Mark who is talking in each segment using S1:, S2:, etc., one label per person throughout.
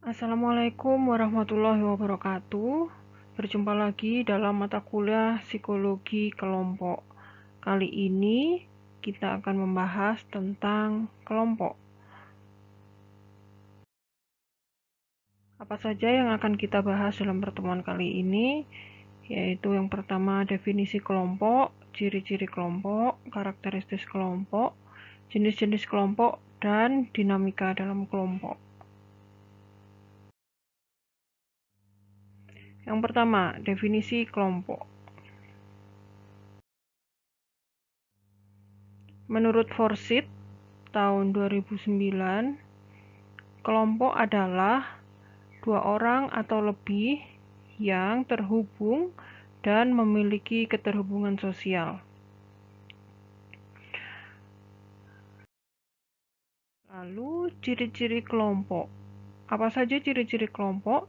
S1: Assalamualaikum warahmatullahi wabarakatuh. Berjumpa lagi dalam mata kuliah Psikologi Kelompok. Kali ini kita akan membahas tentang kelompok. Apa saja yang akan kita bahas dalam pertemuan kali ini? Yaitu yang pertama definisi kelompok, ciri-ciri kelompok, karakteristik kelompok, jenis-jenis kelompok, dan dinamika dalam kelompok. Yang pertama, definisi kelompok. Menurut Forsyth tahun 2009, kelompok adalah dua orang atau lebih yang terhubung dan memiliki keterhubungan sosial. Lalu, ciri-ciri kelompok. Apa saja ciri-ciri kelompok?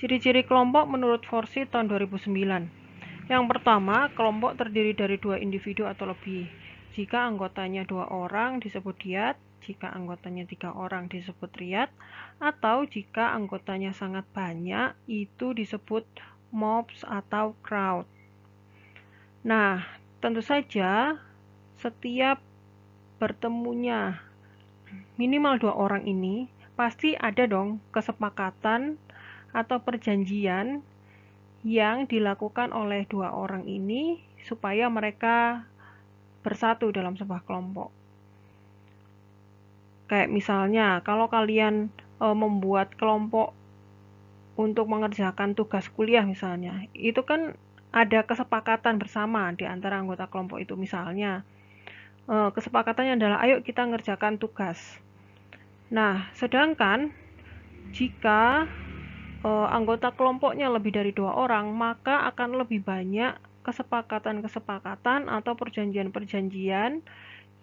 S1: Ciri-ciri kelompok menurut Forsyth tahun 2009. Yang pertama, kelompok terdiri dari dua individu atau lebih. Jika anggotanya 2 orang disebut dyad, jika anggotanya 3 orang disebut triad, atau jika anggotanya sangat banyak itu disebut mobs atau crowd. Nah, tentu saja setiap bertemunya minimal 2 orang ini pasti ada dong kesepakatan atau perjanjian yang dilakukan oleh 2 orang ini supaya mereka bersatu dalam sebuah kelompok. Kayak misalnya kalau kalian membuat kelompok untuk mengerjakan tugas kuliah misalnya, itu kan ada kesepakatan bersama di antara anggota kelompok itu. Misalnya kesepakatannya adalah ayo kita ngerjakan tugas. Nah, sedangkan jika anggota kelompoknya lebih dari 2 orang, maka akan lebih banyak kesepakatan-kesepakatan atau perjanjian-perjanjian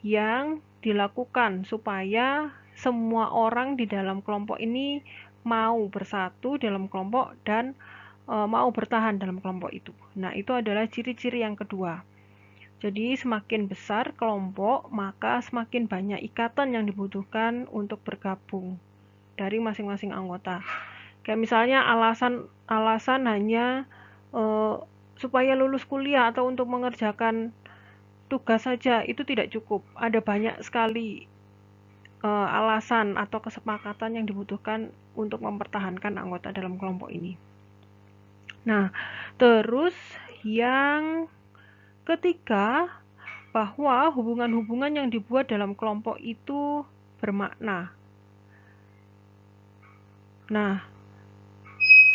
S1: yang dilakukan supaya semua orang di dalam kelompok ini mau bersatu dalam kelompok dan mau bertahan dalam kelompok itu. Nah, itu adalah ciri-ciri yang kedua. Jadi semakin besar kelompok, maka semakin banyak ikatan yang dibutuhkan untuk bergabung dari masing-masing anggota. Kayak misalnya alasan hanya supaya lulus kuliah atau untuk mengerjakan tugas saja itu tidak cukup. Ada banyak sekali alasan atau kesepakatan yang dibutuhkan untuk mempertahankan anggota dalam kelompok ini. Nah, terus yang ketiga, bahwa hubungan-hubungan yang dibuat dalam kelompok itu bermakna. Nah,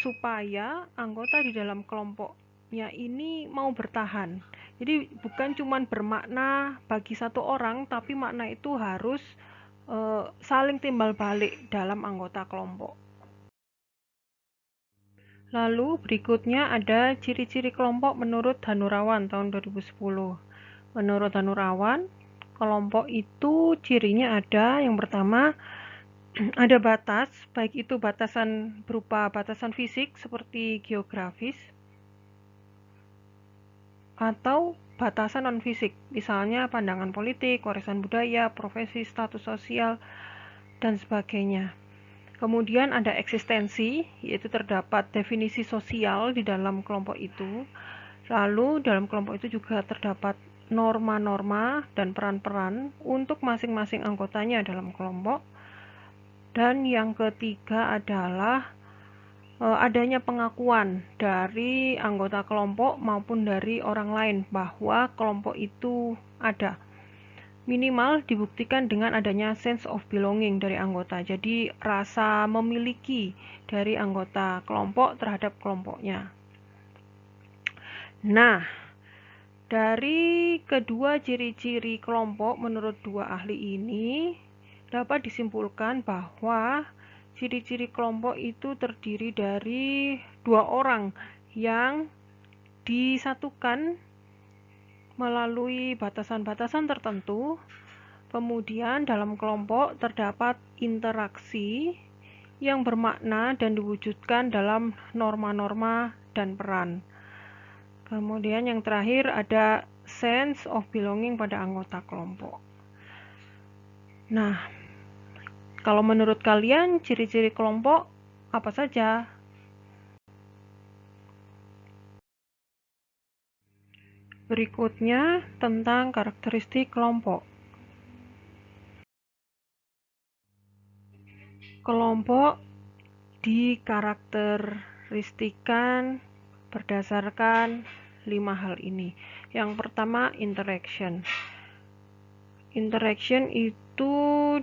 S1: supaya anggota di dalam kelompoknya ini mau bertahan. Jadi bukan cuma bermakna bagi satu orang, tapi makna itu harus saling timbal balik dalam anggota kelompok. Lalu berikutnya ada ciri-ciri kelompok menurut Hanurawan tahun 2010. Menurut Hanurawan, kelompok itu cirinya ada yang pertama ada batas, baik itu batasan berupa batasan fisik seperti geografis atau batasan non-fisik, misalnya pandangan politik, warisan budaya, profesi, status sosial, dan sebagainya. Kemudian ada eksistensi, yaitu terdapat definisi sosial di dalam kelompok itu. Lalu dalam kelompok itu juga terdapat norma-norma dan peran-peran untuk masing-masing anggotanya dalam kelompok. Dan yang ketiga adalah adanya pengakuan dari anggota kelompok maupun dari orang lain bahwa kelompok itu ada. Minimal dibuktikan dengan adanya sense of belonging dari anggota. Jadi rasa memiliki dari anggota kelompok terhadap kelompoknya. Nah, dari kedua ciri-ciri kelompok menurut dua ahli ini dapat disimpulkan bahwa ciri-ciri kelompok itu terdiri dari dua orang yang disatukan melalui batasan-batasan tertentu. Kemudian dalam kelompok terdapat interaksi yang bermakna dan diwujudkan dalam norma-norma dan peran. Kemudian yang terakhir ada sense of belonging pada anggota kelompok. Nah, Kalau menurut kalian, ciri-ciri kelompok apa saja? Berikutnya, tentang karakteristik kelompok. Kelompok dikarakteristikan berdasarkan 5 hal ini. Yang pertama, interaction. Interaction itu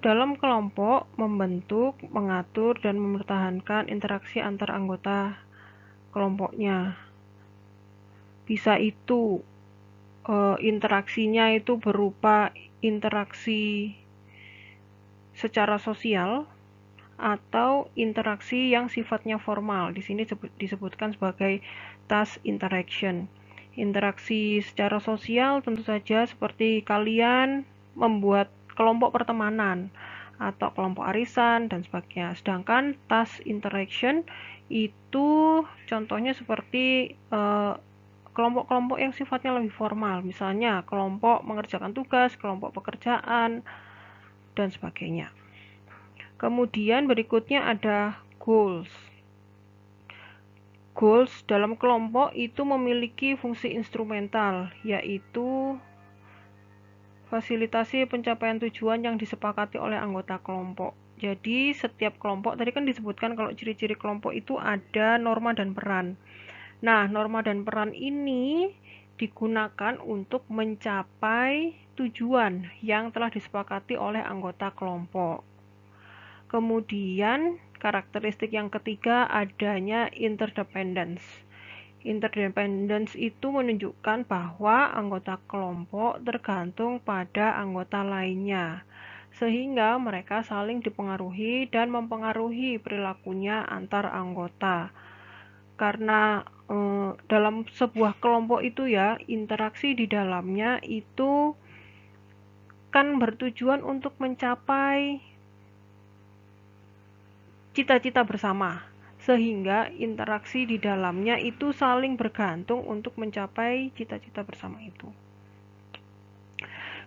S1: dalam kelompok membentuk, mengatur, dan mempertahankan interaksi antar anggota kelompoknya. Bisa itu interaksinya itu berupa interaksi secara sosial atau interaksi yang sifatnya formal. Di sini disebutkan sebagai task interaction. Interaksi secara sosial tentu saja seperti kalian membuat kelompok pertemanan atau kelompok arisan dan sebagainya. Sedangkan task interaction itu contohnya seperti kelompok-kelompok yang sifatnya lebih formal, misalnya kelompok mengerjakan tugas, kelompok pekerjaan, dan sebagainya. Kemudian berikutnya ada goals. Goals dalam kelompok itu memiliki fungsi instrumental, yaitu fasilitasi pencapaian tujuan yang disepakati oleh anggota kelompok. Jadi setiap kelompok, tadi kan disebutkan kalau ciri-ciri kelompok itu ada norma dan peran. Nah, norma dan peran ini digunakan untuk mencapai tujuan yang telah disepakati oleh anggota kelompok. Kemudian, karakteristik yang ketiga adanya interdependence. Interdependence itu menunjukkan bahwa anggota kelompok tergantung pada anggota lainnya, sehingga mereka saling dipengaruhi dan mempengaruhi perilakunya antar anggota. Karena dalam sebuah kelompok itu ya, interaksi di dalamnya itu kan bertujuan untuk mencapai cita-cita bersama, sehingga interaksi di dalamnya itu saling bergantung untuk mencapai cita-cita bersama itu.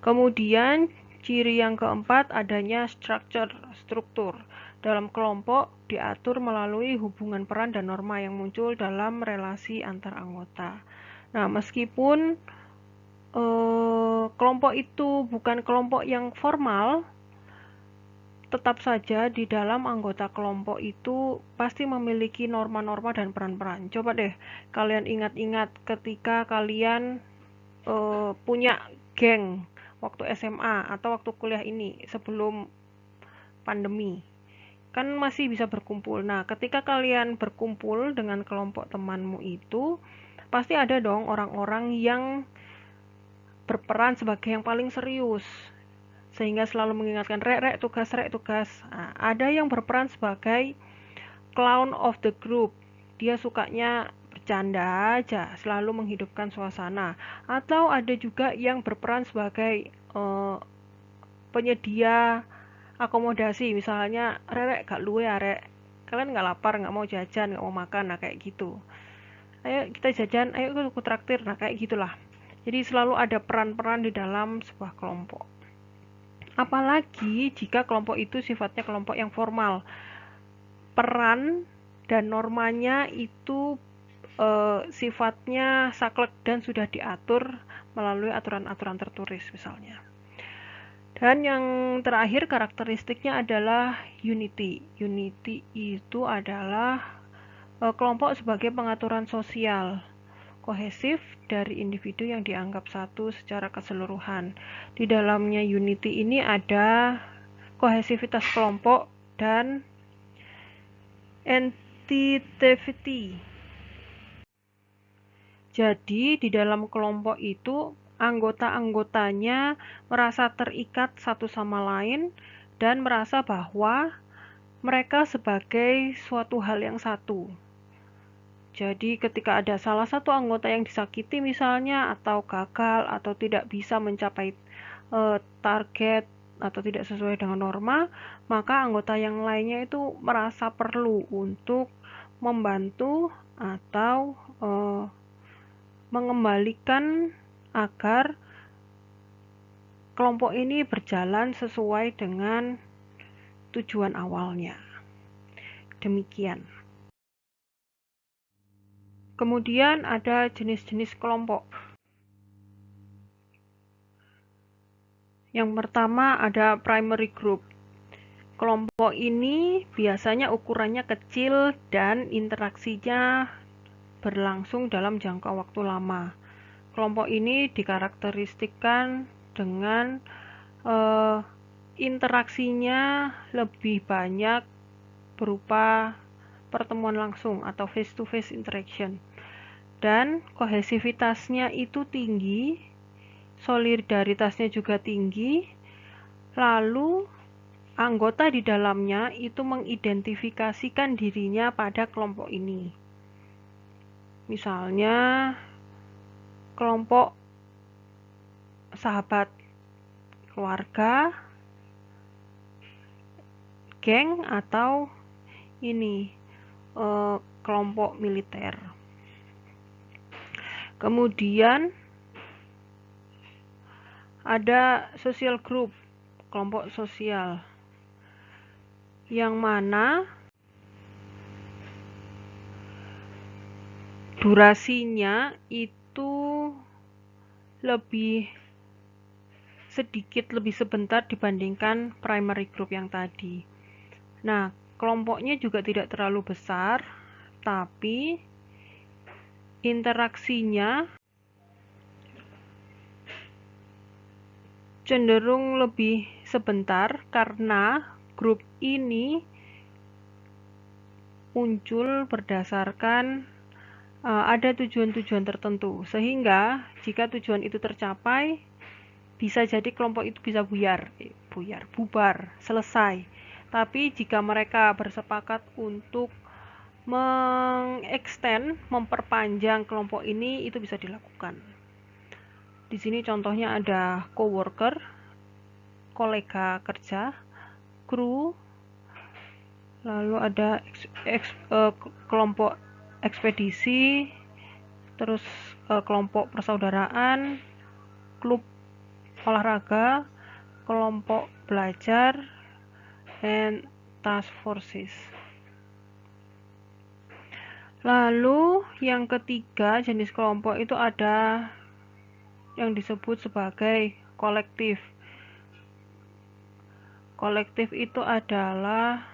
S1: Kemudian ciri yang keempat adanya struktur. Dalam kelompok diatur melalui hubungan peran dan norma yang muncul dalam relasi antar anggota. Nah, meskipun kelompok itu bukan kelompok yang formal, tetap saja di dalam anggota kelompok itu pasti memiliki norma-norma dan peran-peran. Coba deh kalian ingat-ingat ketika kalian punya geng waktu SMA atau waktu kuliah ini sebelum pandemi. Kan masih bisa berkumpul. Nah, ketika kalian berkumpul dengan kelompok temanmu itu, pasti ada dong orang-orang yang berperan sebagai yang paling serius, sehingga selalu mengingatkan rek tugas. Nah, ada yang berperan sebagai clown of the group. Dia sukanya bercanda aja, selalu menghidupkan suasana. Atau ada juga yang berperan sebagai penyedia akomodasi, misalnya rek gak luwe ya rek, kalian nggak lapar, nggak mau jajan, nggak mau makan, nah kayak gitu, ayo kita jajan, ayo aku traktir, nah kayak gitulah. Jadi selalu ada peran-peran di dalam sebuah kelompok, apalagi jika kelompok itu sifatnya kelompok yang formal. Peran dan normanya itu sifatnya saklek dan sudah diatur melalui aturan-aturan tertulis misalnya. Dan yang terakhir karakteristiknya adalah unity. Unity itu adalah kelompok sebagai pengaturan sosial kohesif dari individu yang dianggap satu secara keseluruhan. Di dalamnya unity ini ada kohesivitas kelompok dan entitativity. Jadi di dalam kelompok itu anggota-anggotanya merasa terikat satu sama lain dan merasa bahwa mereka sebagai suatu hal yang satu. Jadi ketika ada salah satu anggota yang disakiti misalnya, atau gagal atau tidak bisa mencapai target atau tidak sesuai dengan norma, maka anggota yang lainnya itu merasa perlu untuk membantu atau mengembalikan agar kelompok ini berjalan sesuai dengan tujuan awalnya. Demikian. Kemudian ada jenis-jenis kelompok. Yang pertama ada primary group. Kelompok ini biasanya ukurannya kecil dan interaksinya berlangsung dalam jangka waktu lama. Kelompok ini dikarakteristikkan dengan interaksinya lebih banyak berupa pertemuan langsung atau face-to-face interaction, dan kohesivitasnya itu tinggi, solidaritasnya juga tinggi, lalu anggota di dalamnya itu mengidentifikasikan dirinya pada kelompok ini. Misalnya kelompok sahabat keluarga, geng, atau ini kelompok militer. Kemudian ada social group, kelompok sosial, yang mana durasinya itu lebih sedikit, lebih sebentar dibandingkan primary group yang tadi. Nah, kelompoknya juga tidak terlalu besar, tapi interaksinya cenderung lebih sebentar karena grup ini muncul berdasarkan ada tujuan-tujuan tertentu, sehingga jika tujuan itu tercapai, bisa jadi kelompok itu bisa bubar, selesai. Tapi jika mereka bersepakat untuk mengextend, memperpanjang kelompok ini, itu bisa dilakukan. Di sini contohnya ada coworker, kolega kerja, kru, lalu ada kelompok ekspedisi, terus kelompok persaudaraan, klub olahraga, kelompok belajar, and task forces. Lalu yang ketiga jenis kelompok itu ada yang disebut sebagai kolektif. Kolektif itu adalah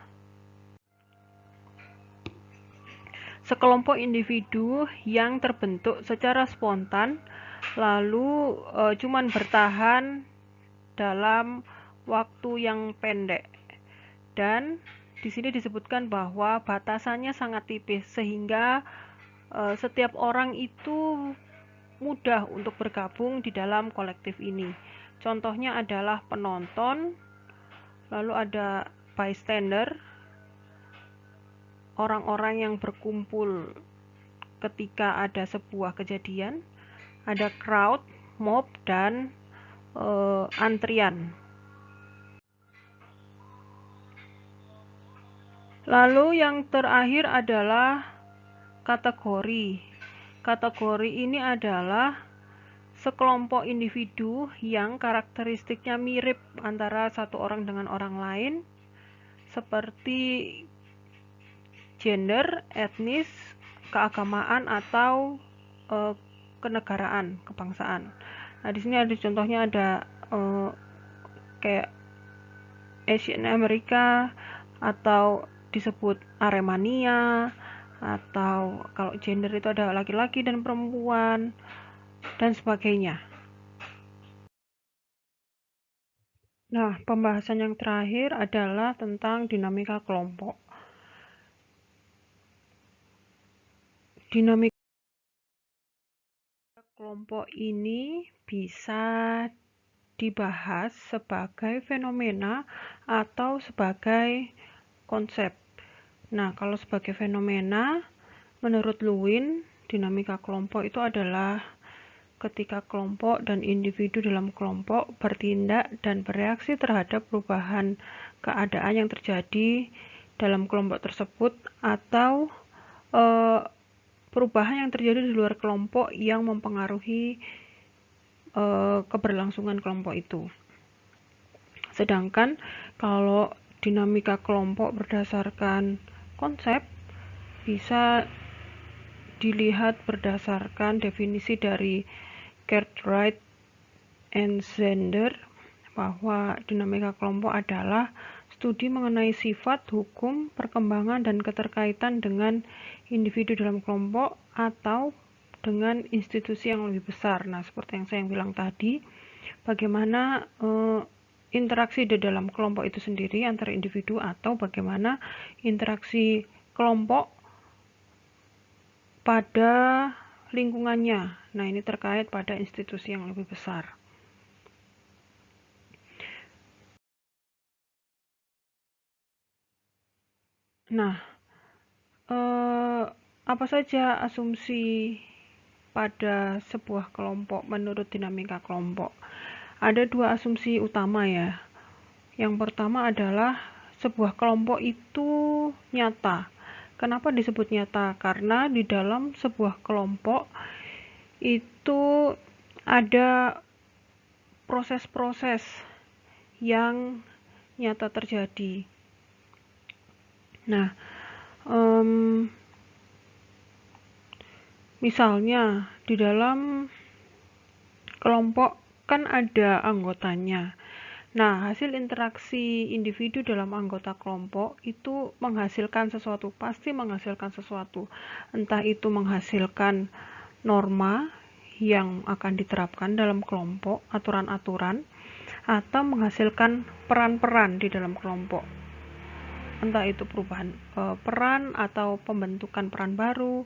S1: sekelompok individu yang terbentuk secara spontan, lalu cuman bertahan dalam waktu yang pendek. Dan di sini disebutkan bahwa batasannya sangat tipis, sehingga setiap orang itu mudah untuk bergabung di dalam kolektif ini. Contohnya adalah penonton, lalu ada bystander, orang-orang yang berkumpul ketika ada sebuah kejadian, ada crowd, mob, dan antrian. Lalu yang terakhir adalah kategori. Kategori ini adalah sekelompok individu yang karakteristiknya mirip antara satu orang dengan orang lain, seperti gender, etnis, keagamaan, atau kenegaraan, kebangsaan. Nah, di sini ada contohnya, ada kayak Asian Amerika, atau disebut Aremania, atau kalau gender itu ada laki-laki dan perempuan, dan sebagainya. Nah, pembahasan yang terakhir adalah tentang dinamika kelompok. Dinamika kelompok ini bisa dibahas sebagai fenomena atau sebagai konsep. Nah, kalau sebagai fenomena, menurut Lewin, dinamika kelompok itu adalah ketika kelompok dan individu dalam kelompok bertindak dan bereaksi terhadap perubahan keadaan yang terjadi dalam kelompok tersebut, atau perubahan yang terjadi di luar kelompok yang mempengaruhi keberlangsungan kelompok itu. Sedangkan kalau dinamika kelompok berdasarkan konsep bisa dilihat berdasarkan definisi dari Cartwright and Zander bahwa dinamika kelompok adalah studi mengenai sifat, hukum, perkembangan, dan keterkaitan dengan individu dalam kelompok atau dengan institusi yang lebih besar. Nah, seperti yang saya bilang tadi, bagaimana interaksi di dalam kelompok itu sendiri antara individu atau bagaimana interaksi kelompok pada lingkungannya. Nah, ini terkait pada institusi yang lebih besar. Nah, apa saja asumsi pada sebuah kelompok menurut dinamika kelompok? Ada dua asumsi utama ya. Yang pertama adalah sebuah kelompok itu nyata. Kenapa disebut nyata? Karena di dalam sebuah kelompok itu ada proses-proses yang nyata terjadi. Nah, misalnya di dalam kelompok kan ada anggotanya. Nah, hasil interaksi individu dalam anggota kelompok itu menghasilkan sesuatu, pasti menghasilkan sesuatu. Entah itu menghasilkan norma yang akan diterapkan dalam kelompok, aturan-aturan, atau menghasilkan peran-peran di dalam kelompok. Entah itu perubahan peran atau pembentukan peran baru,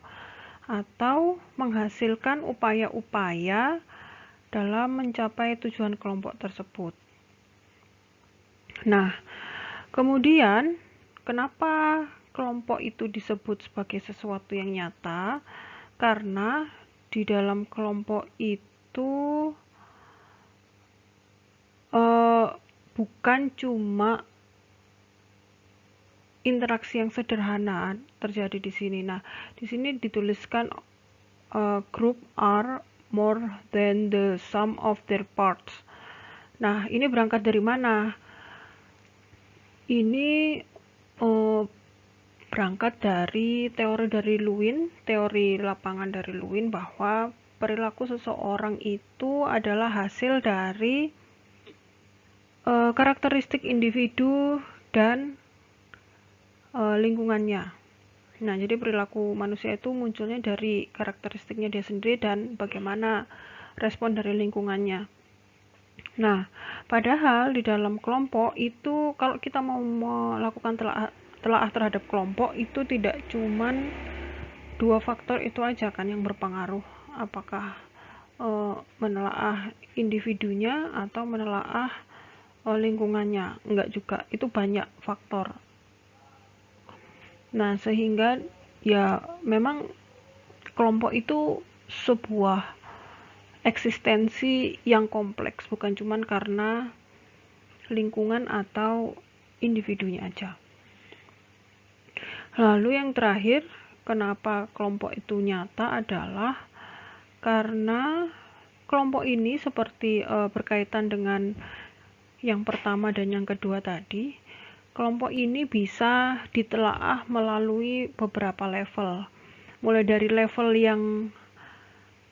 S1: atau menghasilkan upaya-upaya dalam mencapai tujuan kelompok tersebut. Nah, kemudian kenapa kelompok itu disebut sebagai sesuatu yang nyata? Karena di dalam kelompok itu bukan cuma interaksi yang sederhana terjadi di sini. Nah, di sini dituliskan group are more than the sum of their parts. Nah, ini berangkat dari mana? Ini berangkat dari teori lapangan dari Lewin bahwa perilaku seseorang itu adalah hasil dari karakteristik individu dan lingkungannya. Nah, jadi perilaku manusia itu munculnya dari karakteristiknya dia sendiri dan bagaimana respon dari lingkungannya. Nah, padahal di dalam kelompok itu kalau kita mau melakukan telaah terhadap kelompok itu tidak cuman dua faktor itu aja kan yang berpengaruh, apakah menelaah individunya atau menelaah lingkungannya. Enggak juga, itu banyak faktor. Nah, sehingga ya memang kelompok itu sebuah eksistensi yang kompleks, bukan cuma karena lingkungan atau individunya aja. Lalu yang terakhir, kenapa kelompok itu nyata adalah karena kelompok ini seperti berkaitan dengan yang pertama dan yang kedua tadi, kelompok ini bisa ditelaah melalui beberapa level. Mulai dari level yang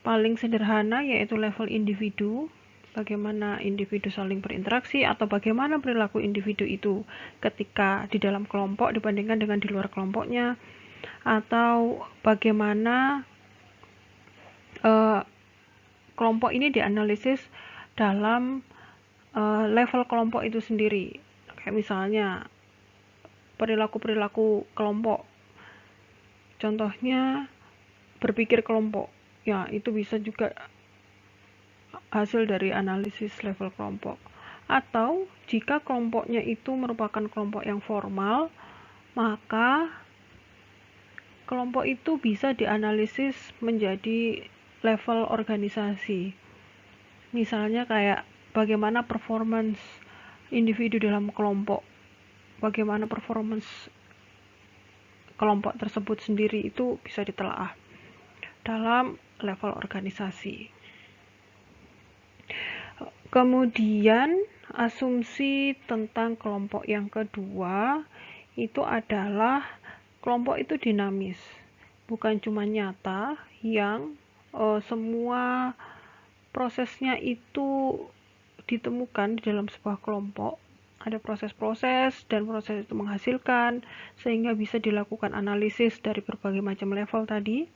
S1: paling sederhana yaitu level individu, bagaimana individu saling berinteraksi atau bagaimana perilaku individu itu ketika di dalam kelompok dibandingkan dengan di luar kelompoknya, atau bagaimana kelompok ini dianalisis dalam level kelompok itu sendiri. Kayak misalnya perilaku-perilaku kelompok. Contohnya berpikir kelompok. Ya, itu bisa juga hasil dari analisis level kelompok. Atau jika kelompoknya itu merupakan kelompok yang formal, maka kelompok itu bisa dianalisis menjadi level organisasi. Misalnya kayak bagaimana performance individu dalam kelompok, bagaimana performance kelompok tersebut sendiri itu bisa ditelaah dalam level organisasi. Kemudian asumsi tentang kelompok yang kedua itu adalah kelompok itu dinamis, bukan cuma nyata yang semua prosesnya itu ditemukan di dalam sebuah kelompok. Ada proses-proses dan proses itu menghasilkan sehingga bisa dilakukan analisis dari berbagai macam level tadi.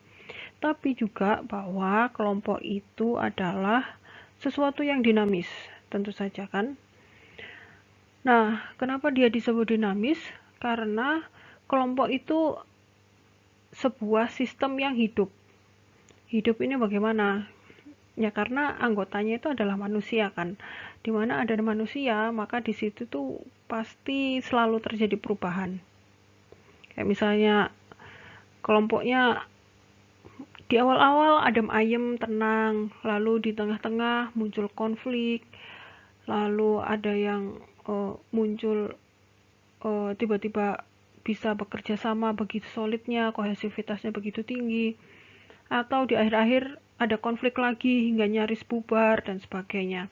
S1: Tapi juga bahwa kelompok itu adalah sesuatu yang dinamis, tentu saja kan. Nah, kenapa dia disebut dinamis? Karena kelompok itu sebuah sistem yang hidup. Hidup ini bagaimana? Ya karena anggotanya itu adalah manusia kan. Dimana ada manusia, maka di situ tuh pasti selalu terjadi perubahan. Kayak misalnya kelompoknya di awal-awal adem ayem, tenang, lalu di tengah-tengah muncul konflik, lalu ada yang muncul tiba-tiba bisa bekerja sama begitu solidnya, kohesivitasnya begitu tinggi, atau di akhir-akhir ada konflik lagi hingga nyaris bubar dan sebagainya.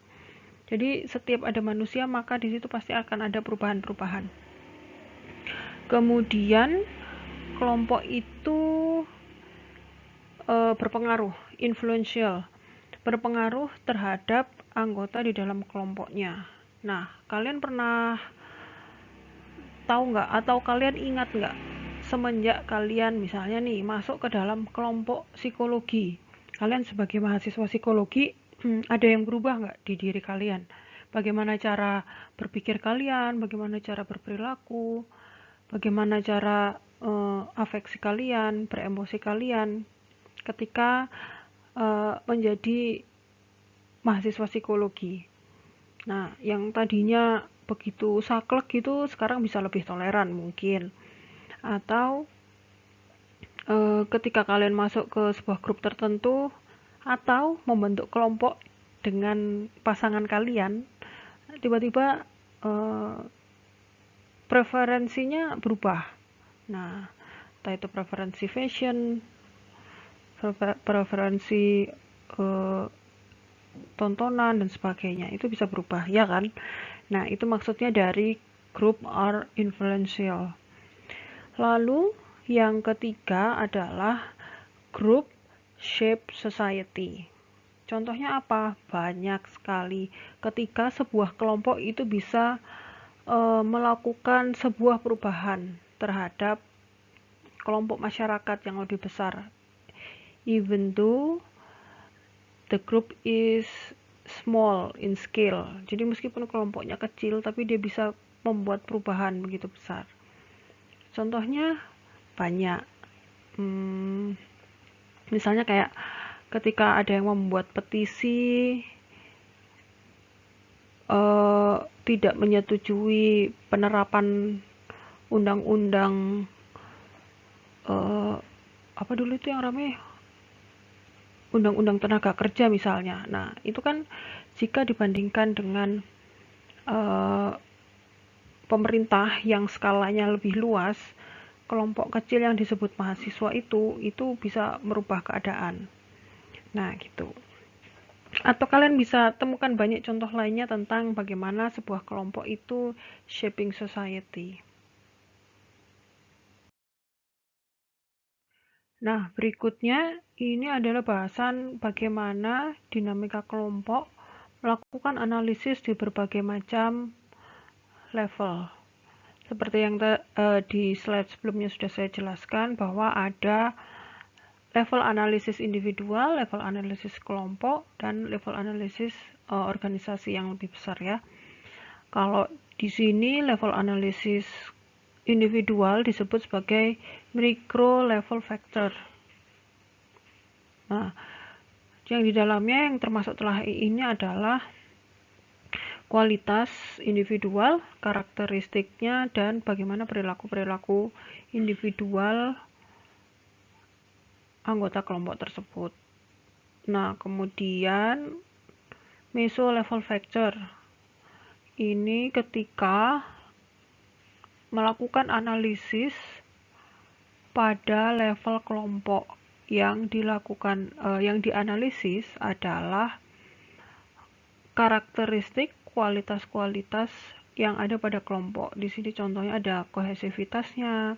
S1: Jadi setiap ada manusia maka di situ pasti akan ada perubahan-perubahan. Kemudian kelompok itu berpengaruh, influential, berpengaruh terhadap anggota di dalam kelompoknya. Nah, kalian pernah tahu nggak atau kalian ingat nggak semenjak kalian misalnya nih masuk ke dalam kelompok psikologi, kalian sebagai mahasiswa psikologi ada yang berubah nggak di diri kalian? Bagaimana cara berpikir kalian, bagaimana cara berperilaku, bagaimana cara afeksi kalian, beremosi kalian ketika menjadi mahasiswa psikologi. Nah, yang tadinya begitu saklek gitu sekarang bisa lebih toleran mungkin. Atau ketika kalian masuk ke sebuah grup tertentu atau membentuk kelompok dengan pasangan kalian, tiba-tiba preferensinya berubah. Nah, entah itu preferensi fashion, preferensi tontonan dan sebagainya, itu bisa berubah, ya kan? Nah, itu maksudnya dari group are influential. Lalu yang ketiga adalah group shape society. Contohnya apa? Banyak sekali. Ketika sebuah kelompok itu bisa melakukan sebuah perubahan terhadap kelompok masyarakat yang lebih besar. Even though the group is small in scale. Jadi meskipun kelompoknya kecil, tapi dia bisa membuat perubahan begitu besar. Contohnya banyak. Misalnya kayak ketika ada yang membuat petisi tidak menyetujui penerapan undang-undang apa dulu itu yang rame, undang-undang tenaga kerja misalnya. Nah, itu kan jika dibandingkan dengan pemerintah yang skalanya lebih luas, kelompok kecil yang disebut mahasiswa itu bisa merubah keadaan. Nah, gitu. Atau kalian bisa temukan banyak contoh lainnya tentang bagaimana sebuah kelompok itu shaping society. Nah, berikutnya ini adalah bahasan bagaimana dinamika kelompok melakukan analisis di berbagai macam level. Seperti yang di slide sebelumnya sudah saya jelaskan bahwa ada level analisis individual, level analisis kelompok, dan level analisis organisasi yang lebih besar ya. Kalau di sini level analisis individual disebut sebagai micro level factor. Nah, yang di dalamnya yang termasuk telah ini adalah kualitas individual, karakteristiknya, dan bagaimana perilaku-perilaku individual anggota kelompok tersebut. Nah, kemudian meso level factor ini ketika melakukan analisis pada level kelompok yang dilakukan yang dianalisis adalah karakteristik, kualitas-kualitas yang ada pada kelompok. Di sini contohnya ada kohesivitasnya,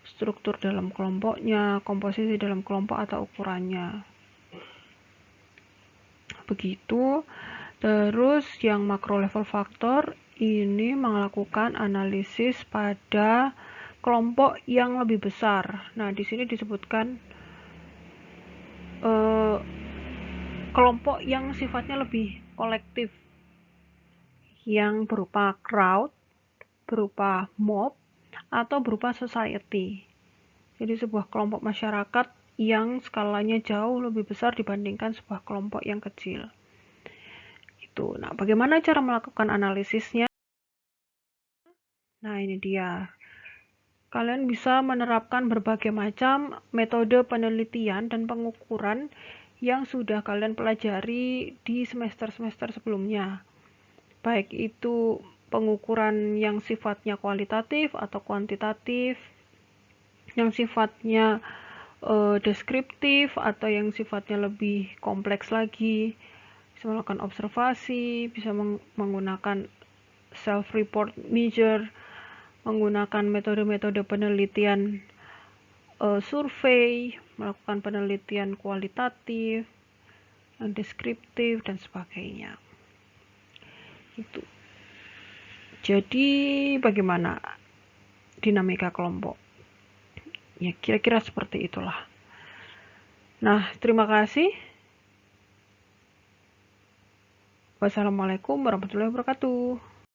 S1: struktur dalam kelompoknya, komposisi dalam kelompok atau ukurannya. Begitu. Terus yang macro level factor ini melakukan analisis pada kelompok yang lebih besar. Nah, di sini disebutkan kelompok yang sifatnya lebih kolektif, yang berupa crowd, berupa mob, atau berupa society. Jadi sebuah kelompok masyarakat yang skalanya jauh lebih besar dibandingkan sebuah kelompok yang kecil. Gitu. Nah, bagaimana cara melakukan analisisnya? Nah, ini dia. Kalian bisa menerapkan berbagai macam metode penelitian dan pengukuran yang sudah kalian pelajari di semester-semester sebelumnya. Baik itu pengukuran yang sifatnya kualitatif atau kuantitatif, yang sifatnya deskriptif atau yang sifatnya lebih kompleks lagi, bisa melakukan observasi, bisa menggunakan self-report measure, menggunakan metode-metode penelitian survei, melakukan penelitian kualitatif, yang deskriptif, dan sebagainya. Itu. Jadi bagaimana dinamika kelompok? Ya, kira-kira seperti itulah. Nah, terima kasih. Wassalamualaikum warahmatullahi wabarakatuh.